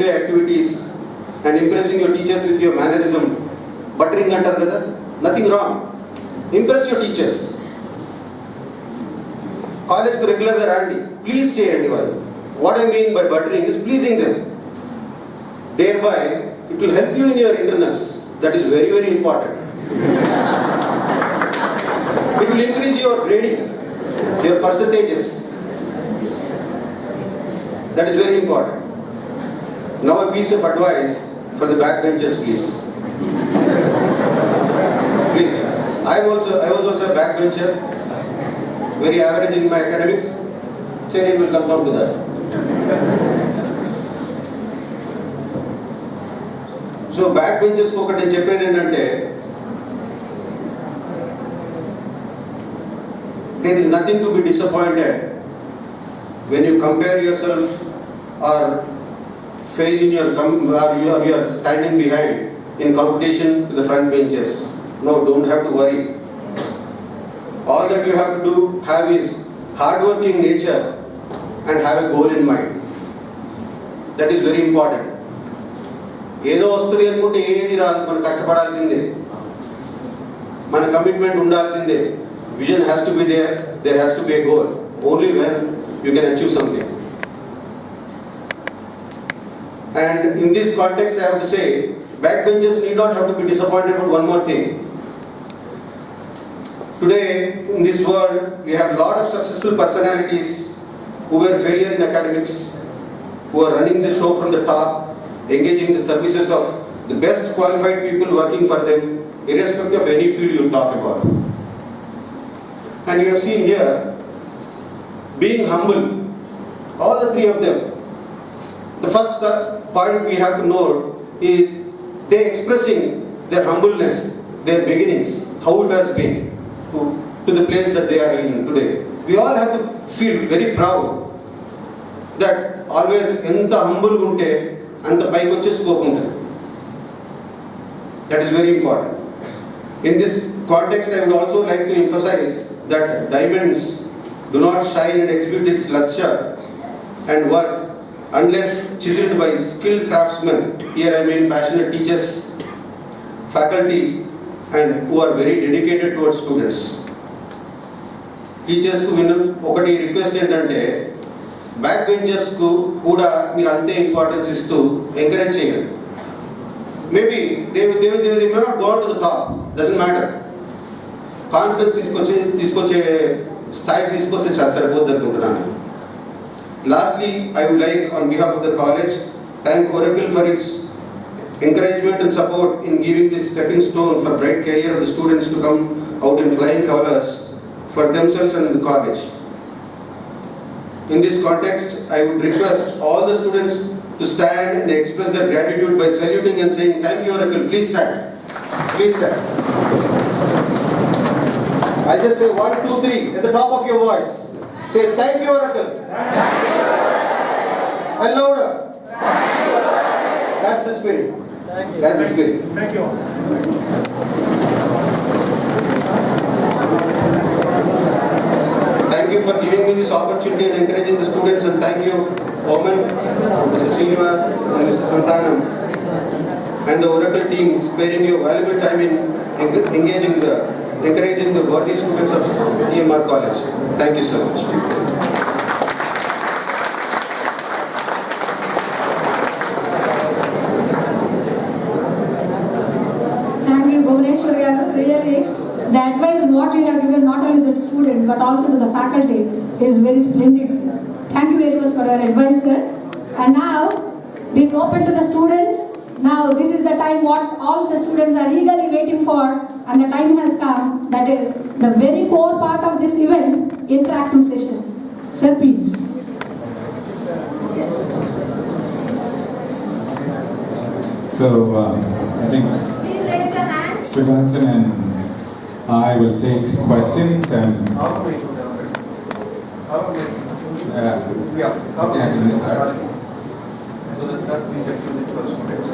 day-to-day activities and impressing your teachers with your mannerism. Buttering antar kada, nothing wrong. Impress your teachers. College ku regular ga randi. Please cheyandi vallu. What I mean by buttering is pleasing them. Thereby, it will help you in your internals. That is very, very important. It will increase your grading, your percentages. That is very important. Now a piece of advice for the backbenchers, please. Please. I was also a backbencher, very average in my academics. Chairman will confirm to that. So backbenchers ko ఒకటి చెప్పేది ఏంటంటే, there is nothing to be disappointed when you compare yourself or fail in your you are standing behind in competition to the front benches. No, don't have to worry. All that you have to have is hardworking nature and have a goal in mind. That is very important. ఏదో వస్తుంది అనుకుంటే ఏది రాదు, మనం కష్టపడాల్సిందే, మన commitment ఉండాల్సిందే. Vision has to be there, there has to be a goal. Only when you can achieve something. And in this context I have to say, backbenchers need not have to be disappointed about one more thing. Today in this world we have a lot of successful personalities who were failure in academics, who are running the show from the top, engaging the services of the best qualified people working for them, irrespective of any field you talk about. And you have seen here, being humble, all the three of them. The first point we have to note is they expressing their humbleness, their beginnings, how it has been to the place that they are in today. We all have to feel very proud that always enta humble unte anta paiki vache scope untadi. That is very important. In this context I would also like to emphasize that diamonds do not shine and exhibit its luster and worth unless chiseled by skilled craftsmen. Here I mean passionate teachers, faculty, and who are very dedicated towards students. Teachers ku ఒకటి request ఏంటంటే, back benchers కు కూడా మీరు అంతే importance ఇస్తూ encourage చేయండి. Maybe they may not go on to the top, doesn't matter. Confidence తీసుకొచ్చే స్థాయికి తీసుకొస్తే చాలా సరిపోద్ది అనుకుంటున్నాను. Lastly, I would like on behalf of the college thank Oracle for its encouragement and support in giving this stepping stone for bright career of the students to come out in flying colors for themselves and in the college. In this context, I would request all the students to stand and express their gratitude by saluting and saying, "Thank you, Oracle." Please stand. Please stand. I'll just say 1, 2, 3 at the top of your voice. Say, "Thank you, Oracle." Thank you, Oracle. And louder. Thank you, Oracle. That's the spirit. That's the spirit. Thank you. Thank you for giving me this opportunity and encouraging the students, and thank you, Oman, Mr. Srinivas, and Mr. Santanam, and the Oracle team sparing your valuable time in encouraging the worthy students of CMR College. Thank you so much. Thank you, Bhuvaneshwar garu. Really, the advice what you have given not only to the students but also to the faculty is very splendid, sir. Thank you very much for your advice, sir. And now, this is open to the students. Now, this is the time what all the students are eagerly waiting for, and the time has come. That is the very core part of this event, interactive session. Sir, please. So, I think Please raise your hands. Srivansan and I will take questions and So that we can use it for students.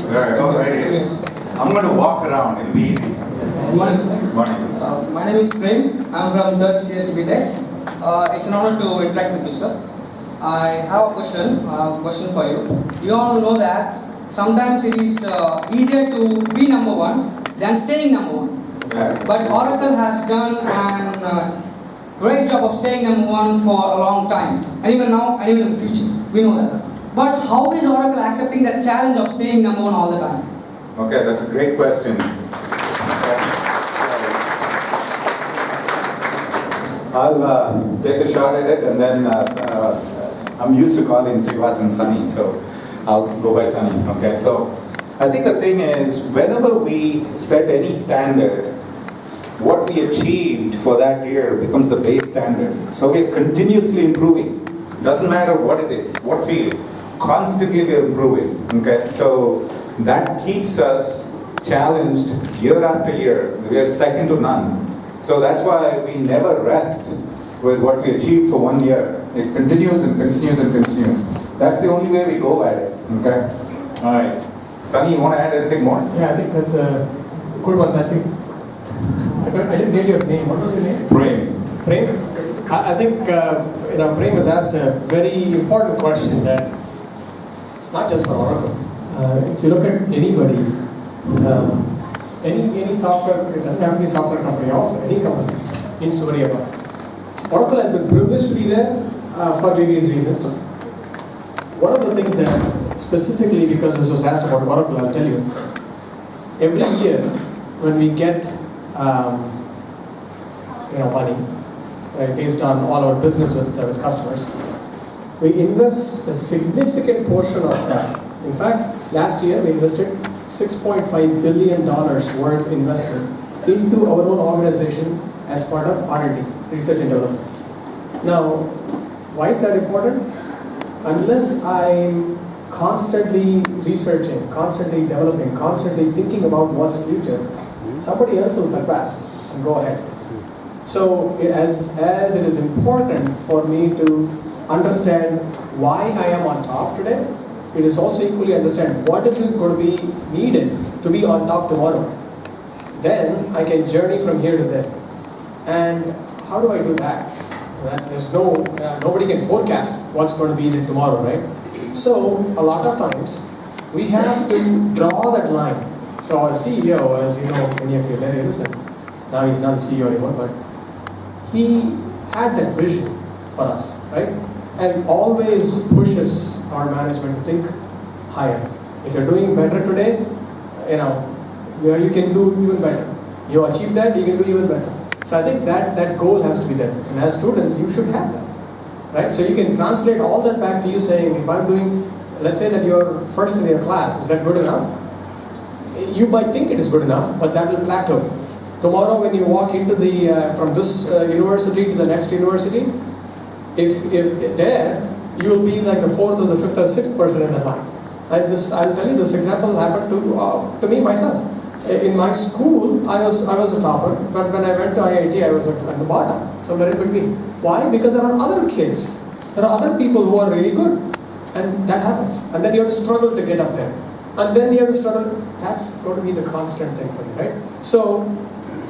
All right. I'm going to walk around. It'll be easy. Good morning, sir. Morning. My name is Prem. I'm from 3rd CSCB Tech. It's an honor to interact with you, sir. I have a question for you. You all know that sometimes it is easier to be number one than staying number one. Yeah. But Oracle has done a great job of staying number one for a long time, and even now, and even in the future. We know that, sir. But how is Oracle accepting that challenge of staying number one all the time? Okay, that's a great question. I'll take a shot at it, and then I'm used to calling Srivastava Sunny, so I'll go by Sunny. Okay, so I think the thing is, whenever we set any standard, what we achieved for that year becomes the base standard. So we're continuously improving. Doesn't matter what it is, what field, constantly we're improving. Okay, so that keeps us challenged year after year. We are second to none. So that's why we never rest with what we achieved for 1 year. It continues and continues and continues. That's the only way we go at it. Okay? All right. Sunny, you want to add anything more? Yeah, I think that's a good one. I think I didn't get your name. What was your name? Prem. Prem? I think Prem has asked a very important question that it's not just for Oracle. If you look at anybody, any software, it doesn't have to be a software company also, any company needs to worry about. Oracle has been privileged to be there for various reasons. One of the things that specifically, because this was asked about Oracle, I'll tell you, every year when we get money based on all our business with customers, we invest a significant portion of that. In fact, last year we invested $6.5 billion worth invested into our own organization as part of R&D, research and development. Now, why is that important? Unless I'm constantly researching, constantly developing, constantly thinking about what's future, somebody else will surpass and go ahead. So as it is important for me to understand why I am on top today, it is also equally understand what is it going to be needed to be on top tomorrow. Then I can journey from here to there. And how do I do that? There's nobody can forecast what's going to be there tomorrow, right? So a lot of times we have to draw that line. So our CEO, as you know, many of you, Larry Ellison, now he's not the CEO anymore, but he had that vision for us, right? And always pushes our management to think higher. If you're doing better today, you can do even better. You achieve that, you can do even better. So I think that goal has to be there. And as students, you should have that, right? So you can translate all that back to you saying, if I'm doing, let's say that you're first in your class, is that good enough? You might think it is good enough, but that will plateau. Tomorrow when you walk into from this university to the next university, if there, you will be like the 4th or the 5th or 6th person in the line. And I'll tell you, this example happened to me myself. In my school, I was a topper, but when I went to IIT, I was at the bottom, somewhere in between. Why? Because there are other kids, there are other people who are really good, and that happens. And then you have to struggle to get up there. And then you have to struggle, that's going to be the constant thing for you, right? So,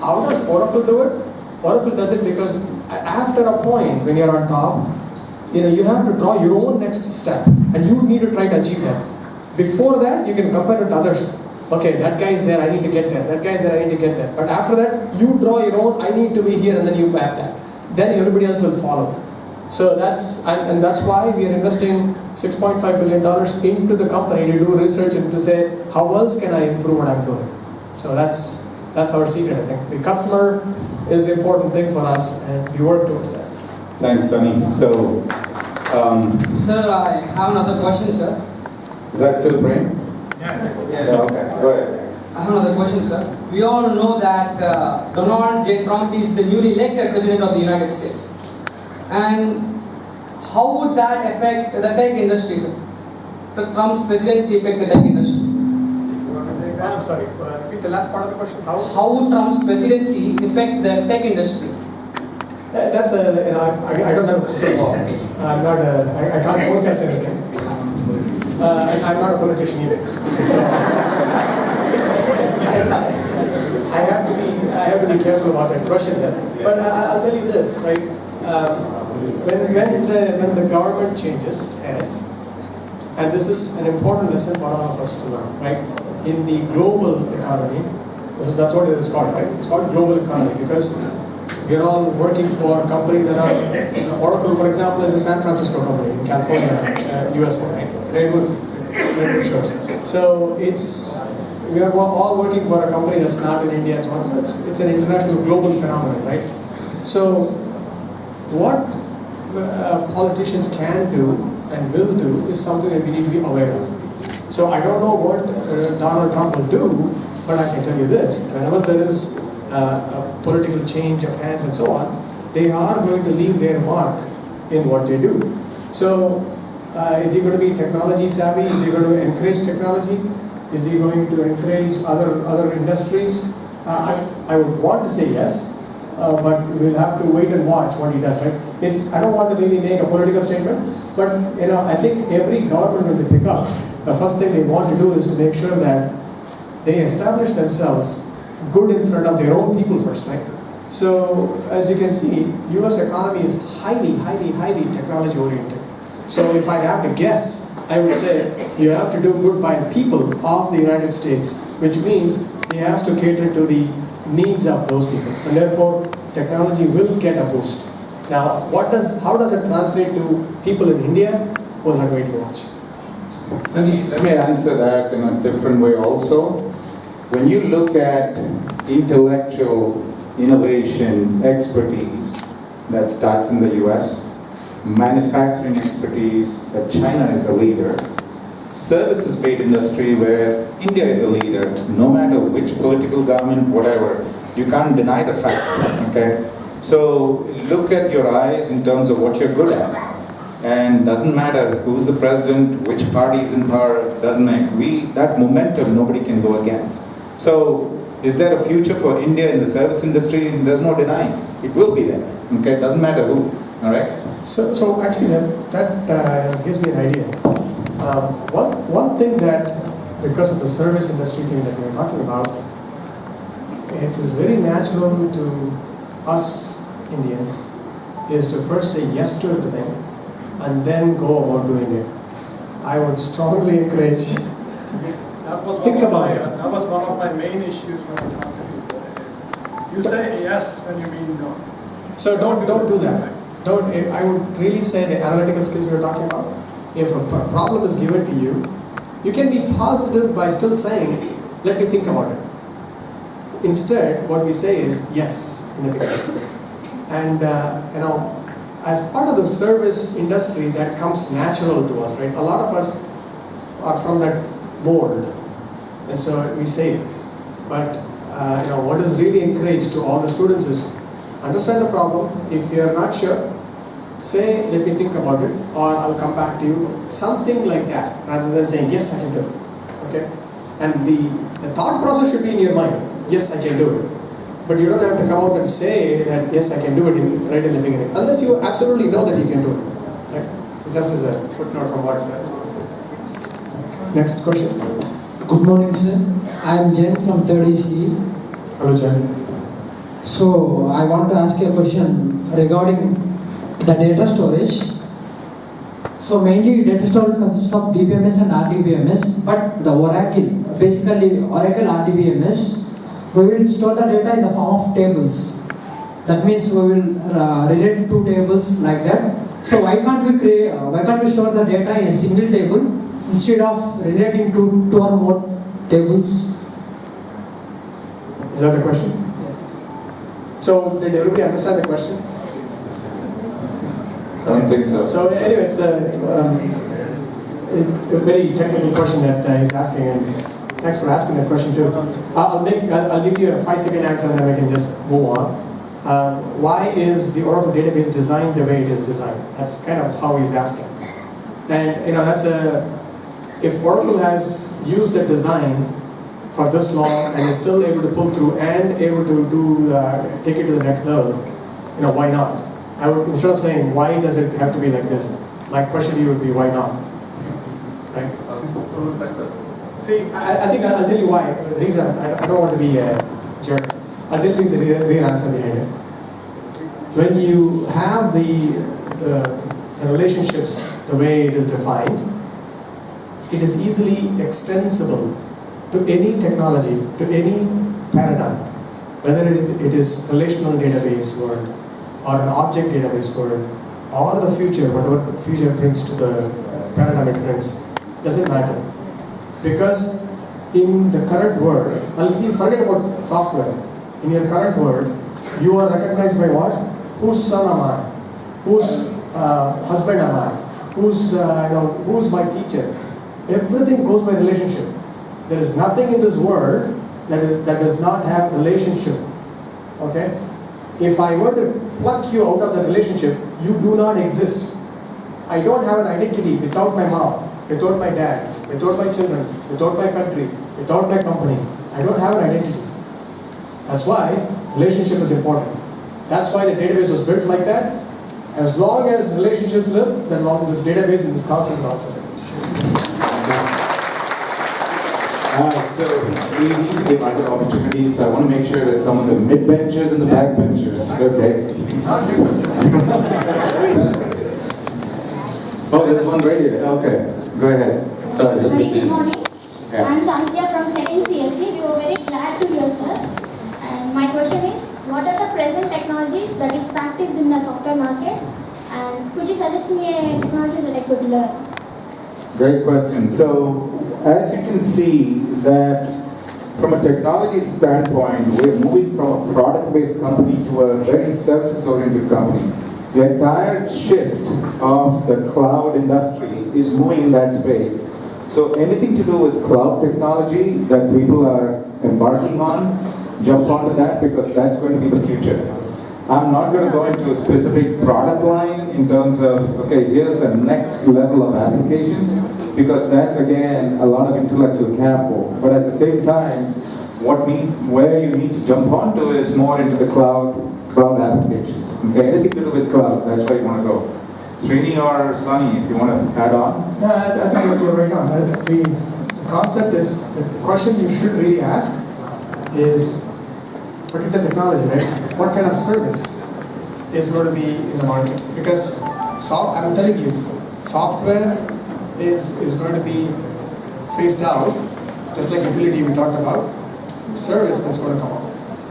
how does Oracle do it? Oracle does it because after a point, when you're on top, you have to draw your own next step, and you need to try to achieve that. Before that, you can compare with others. Okay, that guy is there, I need to get there. That guy is there, I need to get there. But after that, you draw your own, I need to be here, and then you map that. Then everybody else will follow. So that's why we are investing $6.5 billion into the company to do research and to say, how else can I improve what I'm doing? So that's our secret, I think. The customer is the important thing for us, and we work towards that. Thanks, Sunny. So, Sir, I have another question, sir. is that still Prem? Yeah, okay. Go ahead. I have another question, sir. We all know that Donald J. Trump is the newly elected president of the United States. And how would that affect the tech industry, sir? The Trump's presidency affect the tech industry? I'm sorry, repeat the last part of the question. How would Trump's presidency affect the tech industry? That's I don't have a crystal ball. I can't forecast anything. I'm not a politician either. So, careful about that question there. But I'll tell you this, right? When the government changes hands, and this is an important lesson for all of us to learn, right? In the global economy, that's what it is called, right? It's called global economy because we're all working for companies that are, Oracle, for example, is a San Francisco company in California, USA, right? Very good shows. So we are all working for a company that's not in India and so on. So it's an international global phenomenon, right? So what politicians can do and will do is something that we need to be aware of. So I don't know what Donald Trump will do, but I can tell you this: whenever there is a political change of hands and so on, they are going to leave their mark in what they do. So is he going to be technology savvy? Is he going to encourage technology? Is he going to encourage other industries? I would want to say yes, but we'll have to wait and watch what he does, right? I don't want to really make a political statement, but I think every government when they pick up, the first thing they want to do is to make sure that they establish themselves good in front of their own people first, right? So as you can see, US economy is highly technology oriented. So if I have to guess, I would say you have to do good by the people of the United States, which means he has to cater to the needs of those people, and therefore technology will get a boost. Now, how does it translate to people in India? We'll have to wait and watch. Let me answer that in a different way also. When you look at intellectual innovation expertise that starts in the US, manufacturing expertise that China is the leader, services-based industry where India is a leader, no matter which political government, whatever, you can't deny the fact, okay? So look at your eyes in terms of what you're good at. And doesn't matter who's the president, which party is in power, doesn't matter. That momentum nobody can go against. So is there a future for India in the service industry? There's no denying. It will be there, okay? Doesn't matter who, all right? So actually that gives me an idea. One thing that, because of the service industry thing that we're talking about, it is very natural to us Indians is to first say yes to everything and then go about doing it. I would strongly encourage, think about it. That was one of my main issues when I talk to people. Is you say yes when you mean no. So don't do that. I would really say the analytical skills we were talking about. If a problem is given to you, you can be positive by still saying, let me think about it. Instead, what we say is yes in the beginning. And as part of the service industry, that comes natural to us, right? A lot of us are from that mold, and so we say it. But what is really encouraged to all the students is understand the problem. If you are not sure, say, let me think about it, or I'll come back to you. Something like that, rather than saying, yes, I can do it. Okay? And the thought process should be in your mind, yes, I can do it. But you don't have to come out and say that, yes, I can do it right in the beginning, unless you absolutely know that you can do it. Right? So just as a footnote from what Next question. Good morning, sir. I am Jen from 3rd ECE. Hello, Jen. So, I want to ask you a question regarding the data storage. So, mainly data storage consists of DBMS and RDBMS, but the Oracle, basically Oracle RDBMS, we will store the data in the form of tables. That means we will relate two tables like that. So, why can't we store the data in a single table instead of relating to two or more tables? Is that the question? So, did everybody understand the question? I don't think so. So anyway, it's a very technical question that he's asking, and thanks for asking that question too. I'll give you a 5-second answer, and then we can just move on. Why is the Oracle database designed the way it is designed? That's kind of how he's asking. And if Oracle has used the design for this long and is still able to pull through and able to take it to the next level, why not? I would, instead of saying, why does it have to be like this? My question to you would be, why not? Right? Success. See, I think I'll tell you why. The reason, I don't want to be a jerk. I'll tell you the real answer behind it. When you have the relationships the way it is defined, it is easily extensible to any technology, to any paradigm, whether it is relational database world or an object database world or the future, whatever the future brings to the paradigm it brings, doesn't matter. Because in the current world, you forget about software, in your current world, you are recognized by what? Whose son am I? Whose husband am I? Who's my teacher? Everything goes by relationship. There is nothing in this world that does not have relationship. Okay? If I were to pluck you out of the relationship, you do not exist. I don't have an identity without my mom, without my dad, without my children, without my country, without my company. I don't have an identity. That's why relationship is important. That's why the database was built like that. As long as relationships live, then long this database and this concept will also live. So we need to give other opportunities. I want to make sure that some of the mid-benchers and the back-benchers, okay? Oh, there's one right here. Okay, go ahead. Sorry. Very good morning. Yeah. I am Chanitya from 2nd CSC. We were very glad to hear, sir. And my question is, what are the present technologies that is practiced in the software market? And could you suggest me a technology that I could learn? Great question. So, as you can see that from a technology standpoint, we're moving from a product-based company to a very services-oriented company. The entire shift of the cloud industry is moving in that space. So anything to do with cloud technology that people are embarking on, jump onto that because that's going to be the future. I'm not going to go into a specific product line in terms of, okay, here's the next level of applications, because that's again a lot of intellectual capital. But at the same time, where you need to jump onto is more into the cloud applications. Okay, anything to do with cloud, that's where you want to go. Srini or Sunny, if you want to add on. Yeah, I think you're right on. The concept is, the question you should really ask is, particular technology, right? What kind of service is going to be in the market? Because I'm telling you, software is going to be phased out, just like utility we talked about. Service that's going to come up.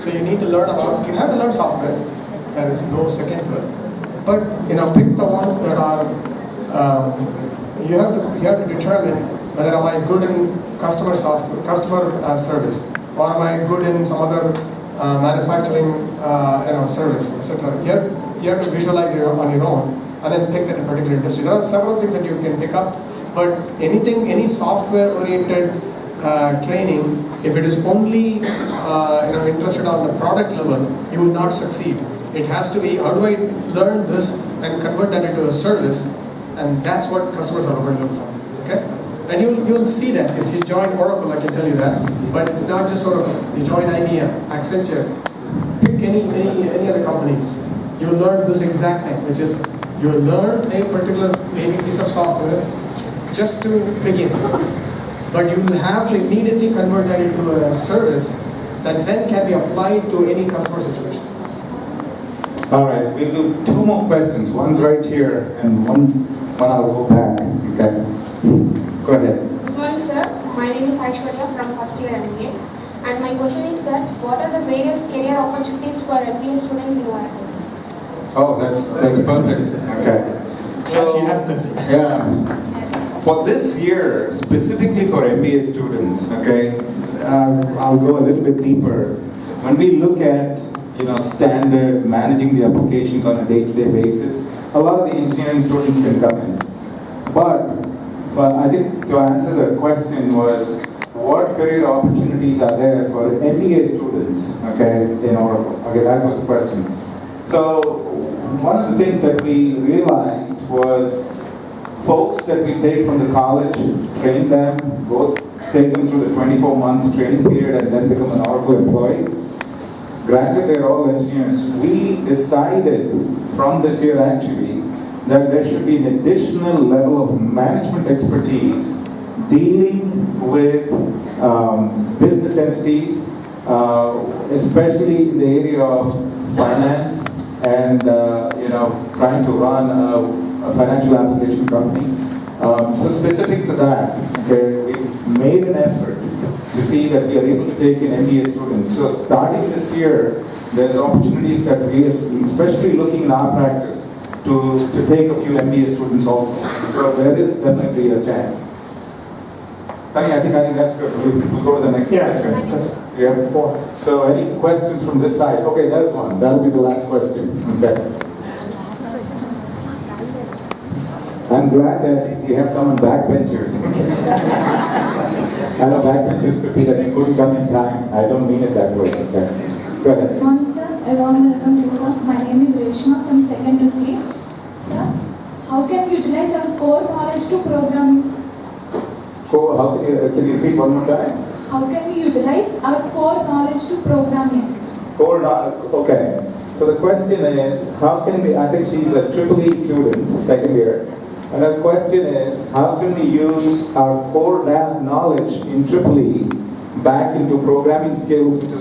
So you need to learn you have to learn software. There is no second to it. But pick the ones that are. You have to determine whether am I good in customer service, or am I good in some other manufacturing service, etc. You have to visualize on your own and then pick a particular industry. There are several things that you can pick up, but any software-oriented training, if it is only interested on the product level, you will not succeed. It has to be, how do I learn this and convert that into a service? And that's what customers are going to look for. Okay? And you'll see that if you join Oracle, I can tell you that. But it's not just Oracle. You join IBM, Accenture, pick any other companies. You'll learn this exact thing, which is you'll learn a particular piece of software just to begin. But you will have to immediately convert that into a service that then can be applied to any customer situation. All right, we'll do two more questions. One's right here, and one I'll go back. Okay. Go ahead. Good morning, sir. My name is Aishwarya from first year MBA. And my question is that, what are the various career opportunities for MBA students in Oracle? Oh, that's perfect. Okay. So, she has this. Yeah. For this year, specifically for MBA students, okay, I'll go a little bit deeper. When we look at standard managing the applications on a day-to-day basis, a lot of the engineering students can come in. But I think to answer the question was, what career opportunities are there for MBA students, okay, in Oracle? Okay, that was the question. So one of the things that we realized was folks that we take from the college, train them, take them through the 24-month training period and then become an Oracle employee. Granted, they're all engineers. We decided from this year actually that there should be an additional level of management expertise dealing with business entities, especially in the area of finance and trying to run a financial application company. So specific to that, okay, we made an effort to see that we are able to take in MBA students. So starting this year, there's opportunities that we, especially looking in our practice, to take a few MBA students also. So there is definitely a chance. Sunny, I think that's good. We'll go to the next question. Yeah. So any questions from this side? Okay, there's one. That'll be the last question. Okay. I'm glad that we have some backbenchers. I know backbenchers could be that you couldn't come in time. I don't mean it that way. Okay. Go ahead. Good morning, sir. A warm welcome to you, sir. My name is Reshma from 2nd to 3. Sir, how can we utilize our core knowledge to programming? Can you repeat one more time? How can we utilize our core knowledge to programming? Okay. So the question is, how can we, I think she's a EEE student, second year, and her question is, how can we use our core knowledge in EEE back into programming skills, which is